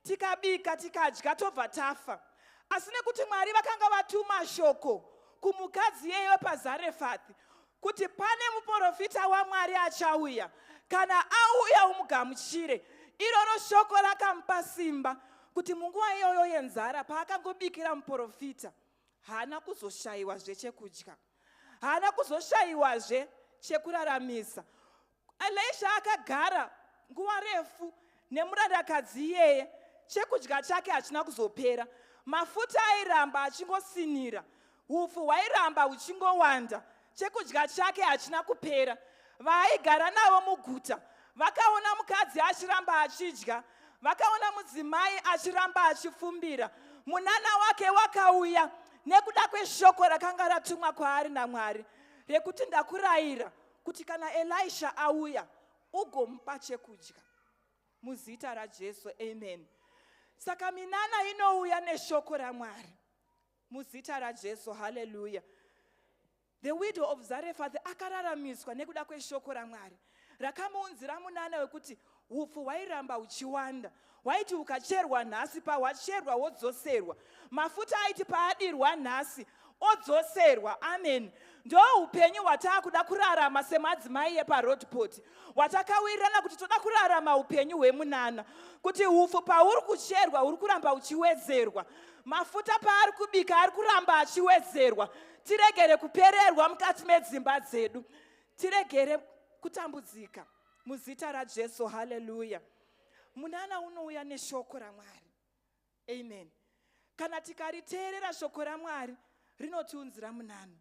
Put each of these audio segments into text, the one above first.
tikabika tikadya tobva tafa. Asi nekuti Mwari vakanga vatuma shoko kumukadzi yeyo paZarefathi kuti pane muprofita waMwari achauya, kana auya umugamuchire. Iroro shoko rakamupa simba kuti munguva iyoyo yenzara paakangobikira muprofita, haana kuzoshayiwazve chekudya, haana kuzoshayiwazve chekuraramisa. Elisha akagara nguva refu nemurandakadzi iyeye, chekudya chake hachina kuzopera, mafuta airamba achingosinira, upfu hwairamba huchingowanda, chekudya chake hachina kupera. Vaaigara navo muguta vakaona mukadzi achiramba achidya, vakaona mudzimai achiramba achifumbira. Munana wake wakauya nekuda kweshoko rakanga ratumwa kwaari naMwari rekuti ndakurayira kuti kana Elisha auya ugomupa chekudya. Muzita raJesu, amen. Saka minana inouya neshoko raMwari. Muzita raJesu, hallelujah. The widow of Zarephath akararamiswa nekuda kweshoko raMwari rakamuunzira munana wekuti upfu hwairamba huchiwanda, hwaiti ukacherwa nhasi pahwacherwa wodzoserwa, mafuta aiti paadirwa nhasi odzoserwa. Amen. Ndo upenyu hwataakuda kurarama semadzimai eparodpot, hwatakawirirana kuti toda kurarama upenyu hwemunana, kuti upfu pauri kucherwa huri kuramba huchiwedzerwa, mafuta paari kubika ari kuramba achiwedzerwa. Tiregere kupererwa mukati medzimba dzedu, tiregere kutambudzika. Muzita raJesu, hallelujah. Munana unouya neshoko raMwari, amen. Kana tikariteerera shoko raMwari rinotiunzira munana.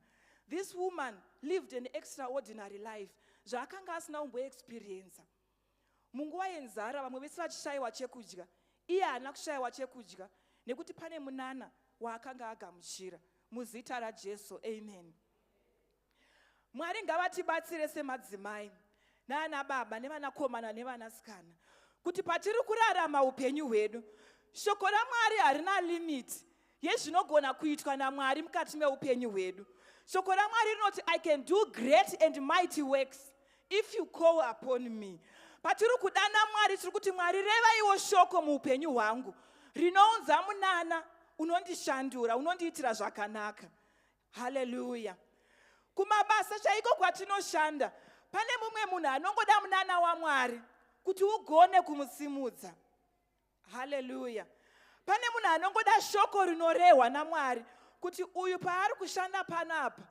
This woman lived an extraordinary life, zvaakanga asina kumboexperience. Munguva yenzara vamwe vese vachishayiwa chekudya, iye haana kushayiwa chekudya nekuti pane munana waakanga agamuchira. Muzita raJesu, amen. Mwari ngavatibatsire semadzimai nana baba nevanakomana nevanasikana kuti patiri kurarama upenyu hwedu, shoko raMwari harina limiti yezvinogona kuitwa naMwari mukati meupenyu hwedu. Shoko raMwari rinoti, I can do great and mighty works if you call upon me. Patiri kudana Mwari tiri kuti Mwari reva iwo shoko muupenyu hwangu rinounza munana unondishandura, unondiitira zvakanaka. Hallelujah. Kumabasa chaiko kwatinoshanda pane mumwe munhu anongoda munana waMwari kuti ugone kumusimudza. Hallelujah. Pane munhu anongoda shoko rinorehwa naMwari kuti uyu paari kushanda panapa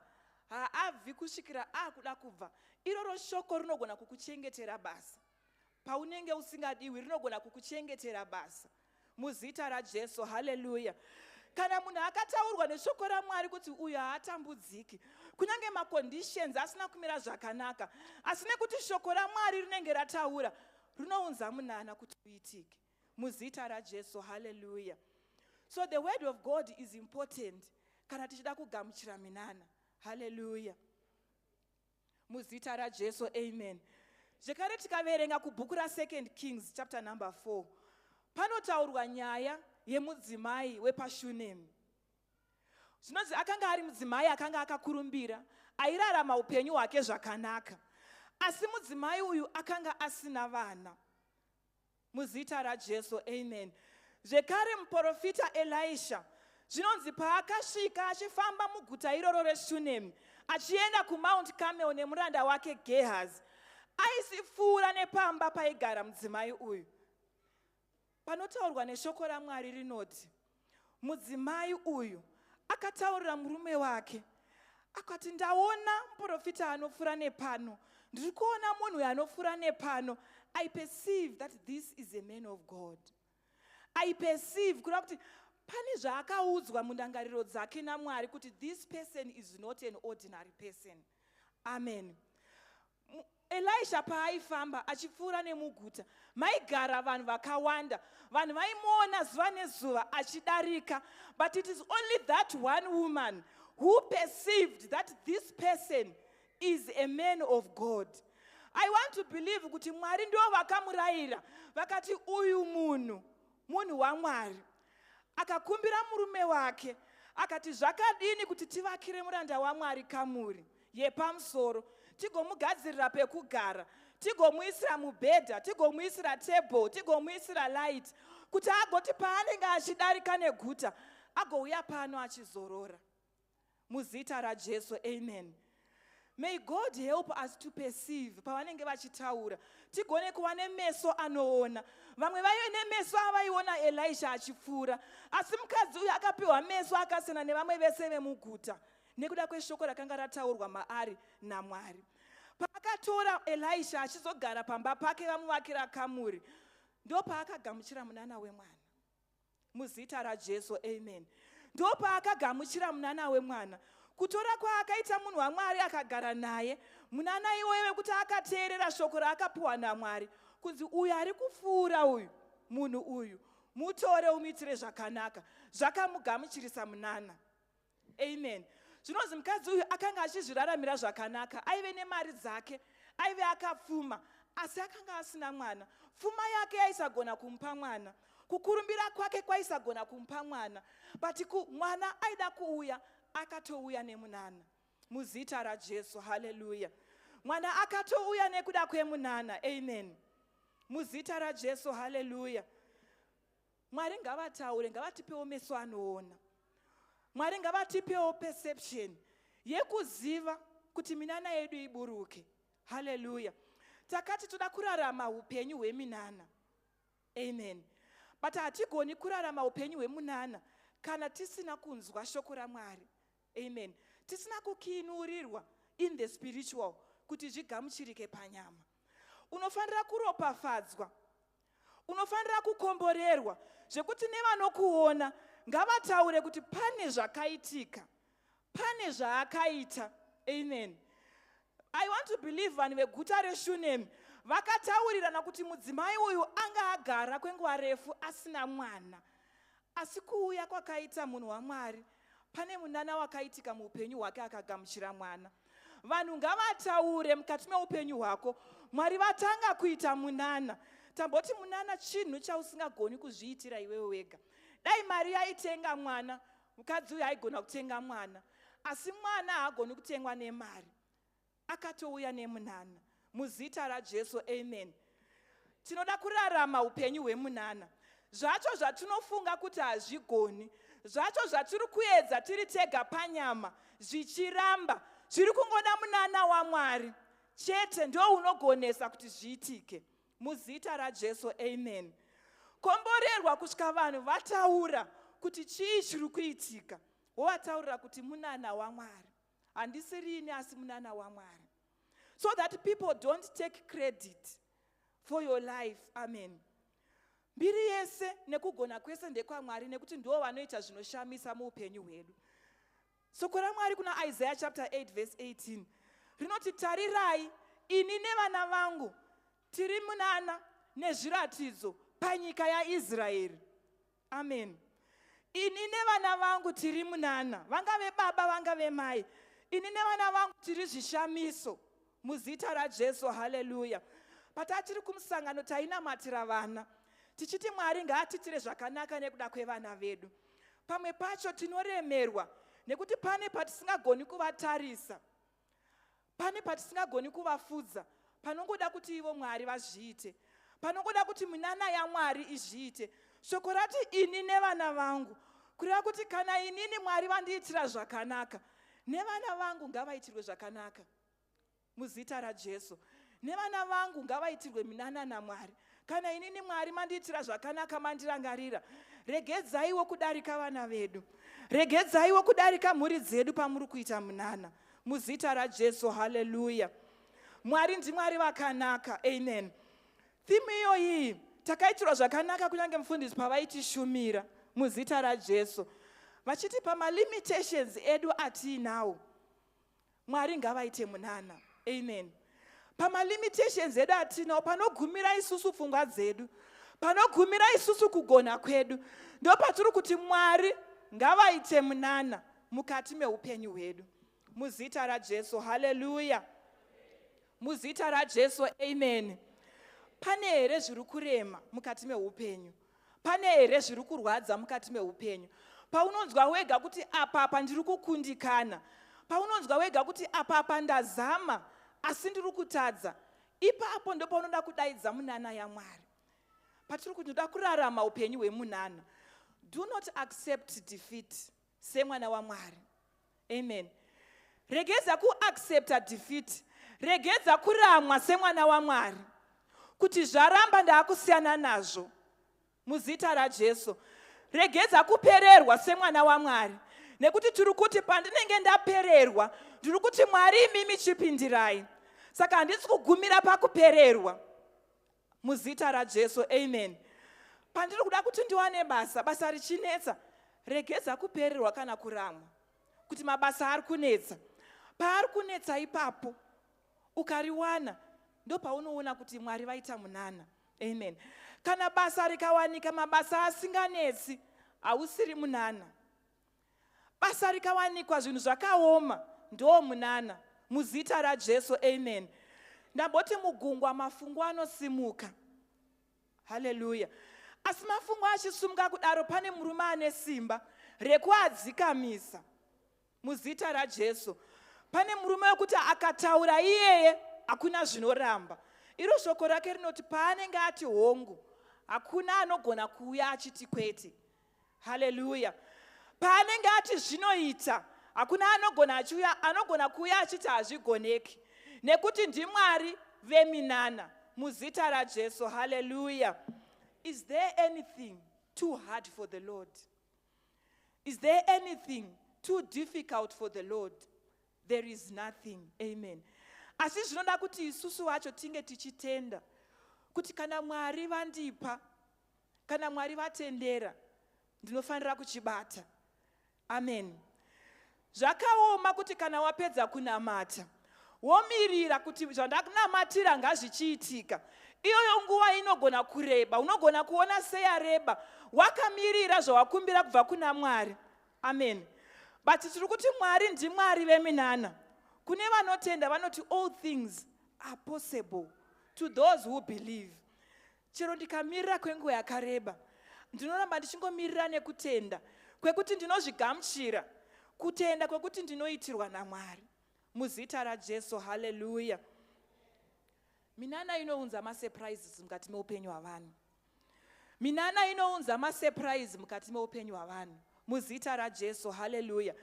haabvi kusvikira akuda kubva. Iroro shoko rinogona kukuchengetera basa. Paunenge usingadiwi rinogona kukuchengetera basa. Muzita raJesu, hallelujah. Kana munhu akataurwa neshoko raMwari kuti uyu haatambudziki, kunyange maconditions asina kumira zvakanaka, asi nekuti shoko raMwari rinenge rataura, rinounza munana kuti uitike. Muzita raJesu, hallelujah. So the word of God is important kana tichida kugamuchira minana. Hallelujah. Muzita raJesu, amen. Zvekare tikaverenga kubhuku ra2 Kings chapter number 4, panotaurwa nyaya yemudzimai wepaShunemi. Zvinonzi akanga ari mudzimai akanga akakurumbira, airarama upenyu hwake zvakanaka, asi mudzimai uyu akanga asina vana. Muzita raJesu, amen. Zvekare muprofita Elisha, zvinonzi paakasvika achifamba muguta iroro reShunemi achienda kuMount Carmel nemuranda wake Gehazi, aisipfuura nepamba paigara mudzimai uyu. Panotaurwa neshoko raMwari rinoti, mudzimai uyu akataurira murume wake akati, ndaona muprofita anopfuura nepano, ndiri kuona munhu anopfuura nepano. I perceive that this is a man of God. I perceive kuti pane zvaakaudzwa mundangariro dzake naMwari kuti this person is not an ordinary person. Amen. Elisha paaifamba achipfuura nemuguta maigara vanhu vakawanda, vanhu vaimuona zuva nezuva achidarika, but it is only that one woman who perceived that this person is a man of God. I want to believe kuti Mwari ndivo vakamurayira vakati uyu munhu waMwari. Akakumbira murume wake akati, zvakadini kuti tivakire muranda waMwari kamuri yepamusoro, tigomugadzirira pekugara, tigomuisira mubhedha, tigomuisira table, tigomuisira light, kuti agoti paanenge achidarika neguta agouya pano achizorora. Muzita raJesu, amen. May God help us to perceive pavanenge vachitaura. Tigone kuva nemeso anoona. Vamwe vaive nemeso avaiona Elisha achipfuura, asi mukadzi uyu akapiwa meso akasiyana nevamwe vese vemuguta nekuda kweshoko rakanga rataurwa maari naMwari. Paakatora Elisha achizogara pamba pake vamuvakira kamuri, ndo paakagamuchira munana wemwana. Muzita raJesu, amen. Ndo paakagamuchira munana wemwana. Kutora kwaakaita munhu waMwari akagara naye, munana iwewe kuti akateerera shoko raakapiwa naMwari, kunzi uyu ari kupfuura uyu, munhu uyu, mutore umuitire zvakanaka, zvakamugamuchirisa munana. Amen. Zvinonzi mukadzi uyu akanga achizviraramira zvakanaka, aive nemari dzake, aive akapfuma, asi akanga asina mwana. Pfuma yake yaisagona kumupa mwana, kukurumbira kwake kwaisagona kumupa mwana, but mwana aida kuuya, akatouya nemunana. Muzita raJesu, haleluya. Mwana akatouya nekuda kwemunana, amen. Muzita raJesu, haleluya. Mwari ngavataure, ngavatipewo meso anoona. Mwari ngavatipewo perception yekuziva kuti minana yedu iburuke. Haleluya. Takati toda kurarama upenyu hweminana. Amen. But hatigoni kurarama upenyu hwemunana kana tisina kunzwa shoko raMwari. Amen. Tisina kukiinurirwa in the spiritual kuti zvigamuchirike panyama. Unofanira kuropafadzwa. Unofanira kukomborerwa zvekuti nevanokuona ngavataure kuti pane zvakaitika, pane zvaakaita. Amen. I want to believe vanhu veguta reShunem vakataurirana kuti mudzimai uyu anga agara kwenguva refu asina mwana, asi kuuya kwakaita munhu waMwari pane munana wakaitika muupenyu hwake akagamuchira mwana. Vanhu ngavataure mukati meupenyu hwako, Mwari vatanga kuita munana. Tamboti munana chinhu chausingagoni kuzviitira iwewe wega. Dai Mari yaitenga mwana, mukadzi uyu aigona kutenga mwana, asi mwana haagoni kutengwa nemari. Akatouya nemunana. Muzita raJesu, amen. Tinoda kurarama upenyu hwemunana. Zvacho zvatinofunga kuti hazvigoni, zvacho zvatiri kuedza tiri tega panyama, zvichiramba, zviri kungoda munana waMwari chete ndio unogonesa kuti zviitike. Muzita raJesu, amen. Komborerwa kusvika vanhu vataura kuti chii chiri kuitika. Wataurira kuti munana waMwari. Handisiri ini asi munana waMwari. So that people don't take credit for your life. Amen. Mbiri yese nekugona kwese ndekwaMwari nekuti ndiwo vanoita zvinoshamisa muupenyu hwedu. Soko raMwari kuna Isaiah chapter 8 verse 18. Rinoti, tarirai, ini nevana vangu tiri munana nezviratidzo panyika yaIsraeri. Amen. Ini nevana vangu tiri munana, vangave baba vangave mai, ini nevana vangu tiri zvishamiso. Muzita raJesu, haleluya. Patatiri kumusangano tainamatira vana, tichiti Mwari ngaatitire zvakanaka nekuda kwevana vedu. Pamwe pacho tinoremerwa nekuti pane patisingagoni kuvatarisa, pane patisingagoni kuvafudza, panongoda kuti ivo Mwari vazviite, panongoda kuti minana yaMwari izviite. Shoko rati ini nevana vangu, kureva kuti kana inini Mwari vandiitira zvakanaka, nevana vangu ngavaitirwe zvakanaka. Muzita raJesu, nevana vangu ngavaitirwe minana naMwari. Kana inini Mwari mandiitira zvakanaka, mandirangarira, regedzaiwo kudarika vana vedu, regedzaiwo kudarika mhuri dzedu pamuri kuita munana. Muzita raJesu, haleluya. Mwari ndiMwari vakanaka, amen. Theme iyoyi takaitirwa zvakanaka kunyange mufundisi pavaitishumira. Muzita raJesu, vachiti pamalimitations edu atiinawo, Mwari ngavaite munana. Amen. Pamalimitations edu atinawo, panogumira isusu pfungwa dzedu, panogumira isusu kugona kwedu, ndo patiri kuti Mwari ngavaite munana mukati meupenyu hwedu. Muzita raJesu, haleluya. Muzita raJesu, amen. Pane here zviri kurema mukati meupenyu? Pane here zviri kurwadza mukati meupenyu? Paunonzwa wega kuti apa ndiri kukundikana, paunonzwa wega kuti apa ndazama asi ndiri kutadza, ipapo ndipo unoda kudaidza munana yaMwari. patiri kuti ndoda kurarama upenyu hwemunana. Do not accept defeat semwana waMwari. Amen. Regedza kuaccepta defeat. Regedza kuramwa semwana waMwari. Kuti zvaramba ndaakusiyana nazvo muzita raJesu. Regedza kupererwa semwana waMwari. Nekuti tiri kuti pandinenge ndapererwa, ndiri kuti Mwari imimi chipindirai. Saka handisi kugumira pakupererwa muzita raJesu. Amen. Pandiri kuda kuti ndiwane basa richinetsa, regedza kupererwa kana kuramwa. Kuti mabasa ari kunetsa. Paari kunetsa ipapo, ukariwana, ndo paunoona kuti Mwari vaita munana. Amen. Kana basa rikawanika, mabasa asinganetsi, hausiri munana. Basa rikawanikwa zvinhu zvakaoma, ndo munana muzita raJesu. Amen. Ndamboti mugungwa mafungu anosimuka. Hallelujah. Asi mafungu achisimuka kudaro, pane murume ane simba rekuadzikamisa muzita raJesu. Pane murume wekuti akataura iyeye hakuna zvinoramba. Iro shoko rake rinoti paanenge ati hongu, hakuna anogona kuuya achiti kwete. Hallelujah. Paanenge ati zvinoita, hakuna anogona kuuya achiti hazvigoneki. Nekuti ndiMwari veminana muzita raJesu. Hallelujah. Is there anything too hard for the Lord? Is there anything too difficult for the Lord? There is nothing. Amen. Asi zvinoda kuti isusu wacho tinge tichitenda kuti kana Mwari vandipa, kana Mwari vatendera, ndinofanira kuchibata. Amen. Zvakaoma kuti kana wapedza kunamata, womirira kuti zvandakunamatira ngazvichiitika. Iyoyo nguva inogona kureba, unogona kuona seyareba, wakamirira zvawakumbira kubva kuna Mwari. Amen. But tiri kuti Mwari ndiMwari veminana. Kune vanotenda vanoti all things are possible to those who believe. Chero ndikamirira kwenguva yakareba, ndinoramba ndichingomirira nekutenda kwekuti ndinozvigamuchira, kutenda kwekuti ndinoitirwa naMwari muzita raJesu. Hallelujah. Minana inounza masurprises mukati meupenyu hwavanhu. Minana inounza masurprise mukati meupenyu hwavanhu muzita raJesu. Hallelujah.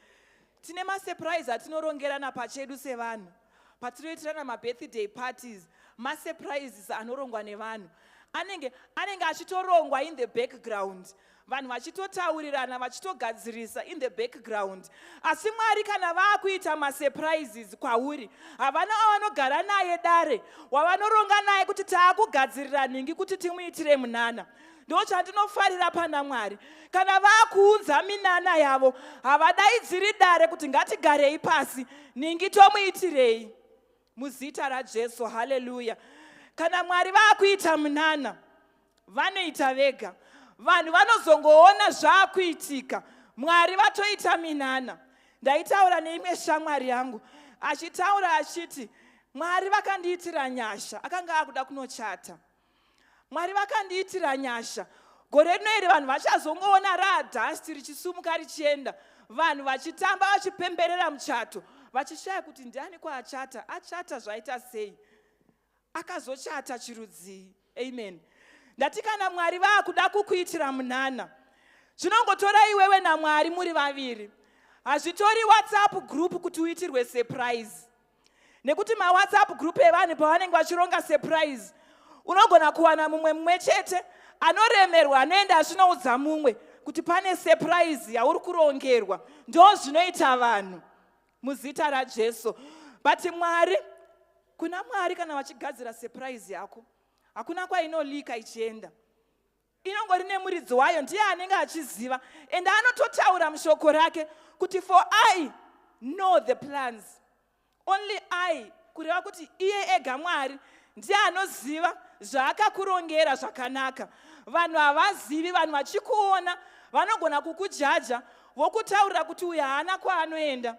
Tine masurprise atinorongerana pachedu sevanhu. Patinoitirana mabirthday parties, masurprises anorongwa nevanhu. Anenge achitorongwa in the background. Vanhu vachitotaurirana, vachitogadzirisa in the background. Asi Mwari kana vaakuita masurprises kwauri, havana avanogara naye dare, wavanoronga naye kuti taakugadzirira nhingi kuti timuitire munana. Ndo chandinofarira pana Mwari. Kana vaakuunza minana yavo, havadaidziri dare kuti ngatigarei pasi, nhingi tomuitirei muzita raJesu. Hallelujah. Kana Mwari vaakuita munana, vanoita vega. Vanhu vanozongoona zvaakuitika, Mwari vatoita minana. Ndaitaura neimwe shamwari yangu, achitaura achiti, Mwari vakandiitira nyasha, akanga akuda kunochata. Mwari vakandiitira nyasha. Gore rino iri vanhu vachazongoona raadhasti richisumuka richienda, vanhu vachitamba vachipemberera muchato, vachishaya kuti ndiani kwaachata, achata zvaita sei, akazochata chirudzii. Amen. Ndati kana Mwari vaakuda kukuitira munana, zvinongotora iwewe naMwari muri vaviri. Hazvitori WhatsApp group kuti uitirwe surprise. Nekuti maWhatsApp group evanhu pavanenge vachironga surprise, unogona kuwana mumwe chete anoremerwa, anoenda zvinoudza mumwe kuti pane surprise yauri kurongerwa. Ndo zvinoita vanhu muzita raJesu. But Mwari, kuna Mwari kana vachigadzira surprise yako, hakuna kwainolika ichienda. Inongori nemuridzi wayo, ndiye anenge achiziva. Ende anototaura mushoko rake kuti for I know the plans. Only I, kureva kuti iye ega Mwari ndiye anoziva zvaakakurongera zvakanaka. Vanhu havazivi, vanhu vachikuona vanogona kukujaja, vokutaurira kuti uyu haana kwaanoenda,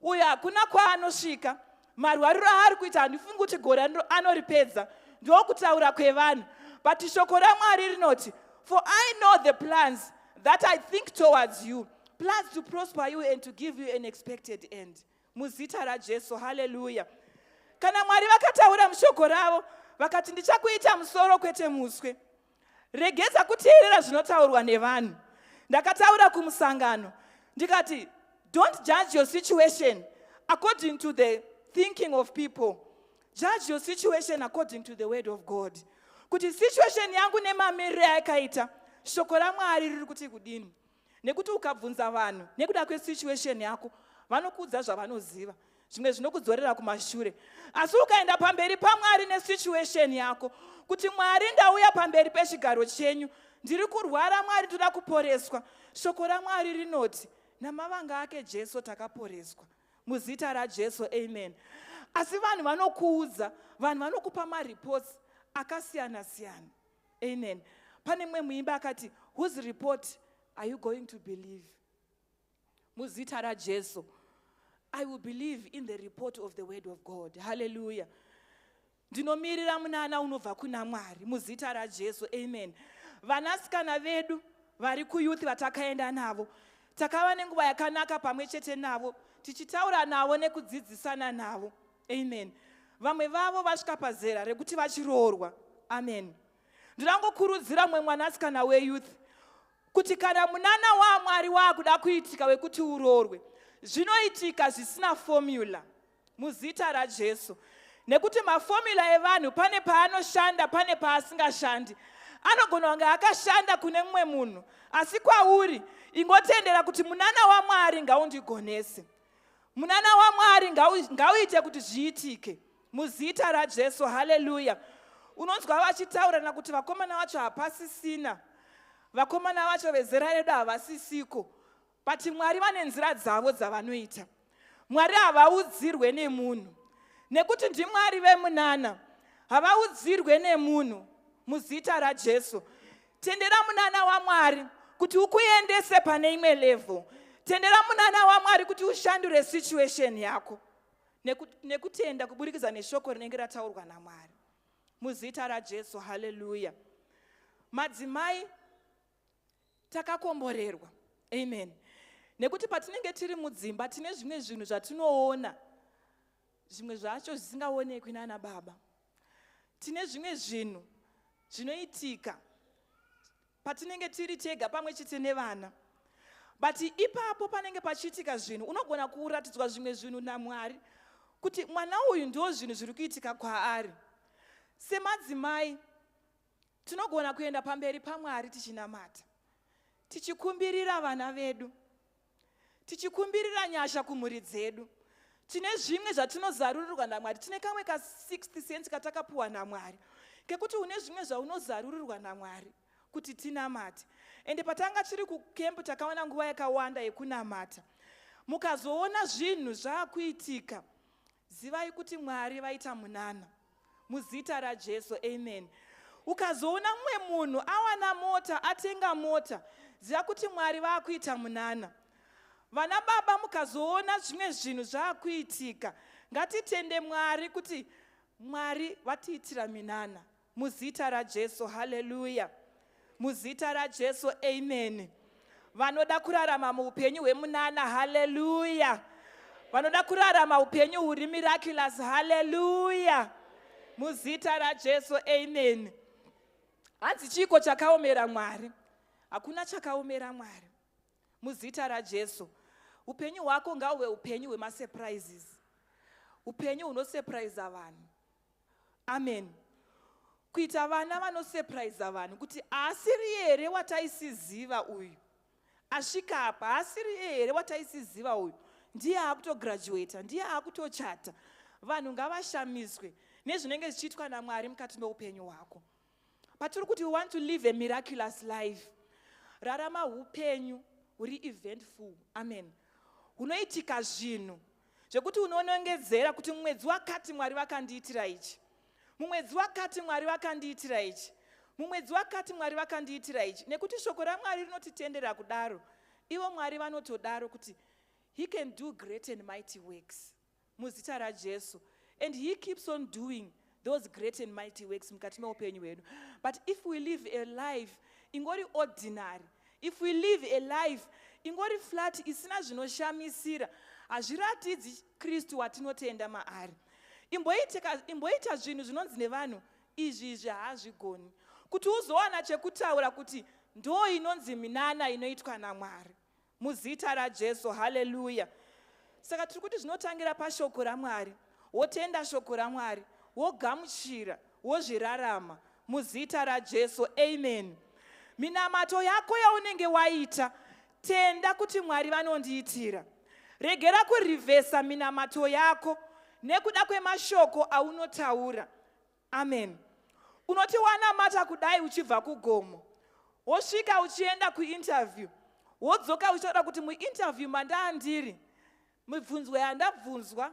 uyu hakuna kwaanosvika, marwariro aari kuita handifungi kuti gore anoripedza. Ndokutaura kwevanhu. But shoko raMwari rinoti, for I know the plans that I think towards you, plans to prosper you and to give you an expected end. Muzita raJesu. Hallelujah. Kana Mwari vakataura mushoko ravo vakati ndichakuita musoro kwete muswe, regedza kuteerera zvinotaurwa nevanhu. Ndakataura kumusangano ndikati, don't judge your situation according to the thinking of people. Judge your situation according to the word of God. Kuti situation yangu nemamiriro yakaita, shoko raMwari riri kuti kudini. Nekuti ukabvunza vanhu nekuda kwesituation yako, vanokuudza zvavanoziva, zvimwe zvinokudzorera kumashure. Asi ukaenda pamberi paMwari nesituation yako, kuti Mwari ndauya pamberi pechigaro chenyu, ndiri kurwara Mwari, toda kuporeswa. Shoko raMwari rinoti, namavanga ake Jesu takaporeswa. Muzita raJesu, amen. Asi vanhu vanokuudza, vanhu vanokupa mareports akasiyana siyana. Amen. Pane mumwe muimba akati, whose report are you going to believe? Muzita raJesu, I will believe in the report of the word of God. Hallelujah. Ndinomirira munana unobva kuna Mwari. Muzita raJesu, amen. Vanasikana vedu vari kuyuthi vatakaenda navo, takava nenguva yakanaka pamwe chete navo, tichitaura navo nekudzidzisana navo. Amen. Vamwe vavo vasvika pazera rekuti vachiroorwa. Amen. Ndirangokurudzira mumwe mwanasikana weyouth kuti kana munana waMwari waakuda kuitika wekuti uroorwe, zvinoitika zvisina formula. Muzita raJesu. Nekuti mafomula evanhu pane paanoshanda, pane paasingashandi. Anogona kunge akashanda kune mumwe munhu, asi kwauri ingotendera kuti munana waMwari ngaundigonese. Munana waMwari ngauite kuti zviitike. Muzita raJesu, haleluya. Unonzwa vachitaurana kuti vakomana vacho hapasisina, vakomana vacho vezera redu havasisiko. But Mwari vane nzira dzavo dzavanoita. Mwari havaudzirwe nemunhu, nekuti ndiMwari vemunana, havaudzirwe nemunhu. Muzita raJesu. Tendera munana waMwari kuti ukuendese pane imwe level. Tendera munana waMwari kuti ushandure situation yako, nekutenda kuburikidza neshoko rinenge rataurwa naMwari. Muzita raJesu, haleluya. Madzimai takakomborerwa. Amen. Nekuti patinenge tiri mudzimba tine zvimwe zvinhu zvatinoona, zvimwe zvacho zvisingaonekwi nana baba. Tine zvimwe zvinhu zvinoitika patinenge tiri tega pamwe chete nevana. But ipapo panenge pachiitika zvinhu, unogona kuratidzwa zvimwe zvinhu naMwari kuti mwana uyu ndio zvinhu zviri kuitika kwaari. Semadzimai tinogona kuenda pamberi paMwari tichinamata, tichikumbirira vana vedu, tichikumbirira nyasha kumhuri dzedu. Tine zvimwe zvatinozarurirwa naMwari, tine kamwe ka 60 cents katakapuwa naMwari, kekuti une zvimwe zvaunozarurirwa naMwari kuti tinamate. Ende patanga tiri kukempu takaona nguva yakawanda yekunamata. Mukazoona zvinhu zvaakuitika, zivai kuti Mwari vaita munana. Muzita raJesu, amen. Ukazoona mumwe munhu awana mota, atenga mota, ziva kuti Mwari vaakuita munana. Vana baba mukazoona zvimwe zvinhu zvaakuitika, ngatitende Mwari kuti Mwari vatiitira minana. Muzita raJesu, haleluya. Muzita raJesu, amen. Vanoda kurarama muupenyu hwemunana, haleluya. Vanoda kurarama upenyu huri miraculous, haleluya. Muzita raJesu, amen. Hanzi chiko chakaomera Mwari, hakuna chakaomera Mwari. Muzita raJesu. Upenyu hwako ngauve upenyu hwemasurprises, upenyu hunosurprise vanhu. Amen. Kuita vana vanosurprise vanhu kuti asiri here wataisiziva uyu, asvika apa asiri here wataisiziva uyu, ndiye akutograduata, ndiye akutochata. Vanhu ngavashamiswe nezvinenge zvichiitwa naMwari mukati meupenyu hwako. Patiri kuti we want to live a miraculous life, rarama upenyu huri eventful. Amen. Hunoitika zvinhu zvekuti unonongedzera kuti mumwedzi wakati Mwari vakandiitira ichi, mumwedzi wakati Mwari vakandiitira ichi, mumwedzi wakati Mwari vakandiitira ichi. Nekuti shoko raMwari rinotitendera kudaro. Ivo Mwari vanotodaro kuti he can do great and mighty works. Muzita raJesu. And he keeps on doing those great and mighty works mukati meupenyu hwedu. But if we live a life ingori ordinary, if we live a life ingori flat isina zvinoshamisira, hazviratidzi Kristu watinotenda maari. Imboita zvinhu zvinonzi nevanhu izvi hazvigoni. kuti uzowana chekutaura kuti ndo inonzi minana inoitwa naMwari. Muzita raJesu, haleluya. Saka tiri kuti zvinotangira pashoko raMwari, wotenda shoko raMwari, wogamuchira, wozvirarama. Muzita raJesu, amen. Minamato yako yaunenge waita, tenda kuti Mwari vanondiitira. Regera kurivhesa minamato yako nekuda kwemashoko aunotaura. Amen. Unoti wanamata kudai uchibva kugomo, wosvika uchienda kuinterview, wodzoka uchitaura kuti muinterview mandandiri, mibvunzo yandabvunzwa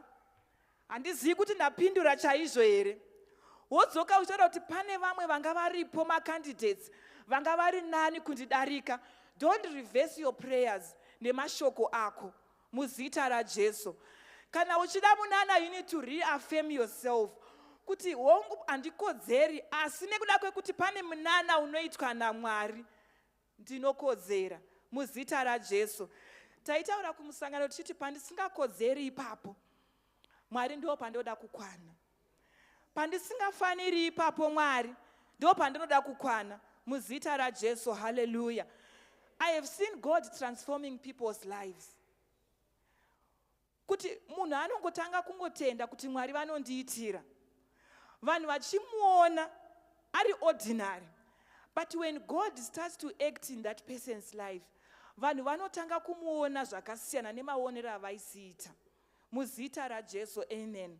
handizivi kuti ndapindura chaizvo here. Wodzoka uchitaura kuti pane vamwe vanga varipo macandidates vanga vari nani kundidarika. Don't reverse your prayers nemashoko ako. Muzita raJesu. Kana uchida Munana, you need to reaffirm yourself. Kuti hongu handikodzeri, asi nekuda kwekuti pane Munana unoitwa naMwari, ndinokodzera. Muzita raJesu. Taitaura kumusangano tichiti pandisingakodzeri ipapo, Mwari ndo pandoda kukwana. Pandisingafaniri ipapo, Mwari ndo pandinoda kukwana. Muzita raJesu, hallelujah. I have seen God transforming people's lives. Kuti munhu anongotanga kungotenda kuti Mwari vanondiitira, vanhu vachimuona ari ordinary. But when God starts to act in that person's life, vanhu vanotanga kumuona zvakasiyana nemaonero avaisiita. Muzita raJesu, amen.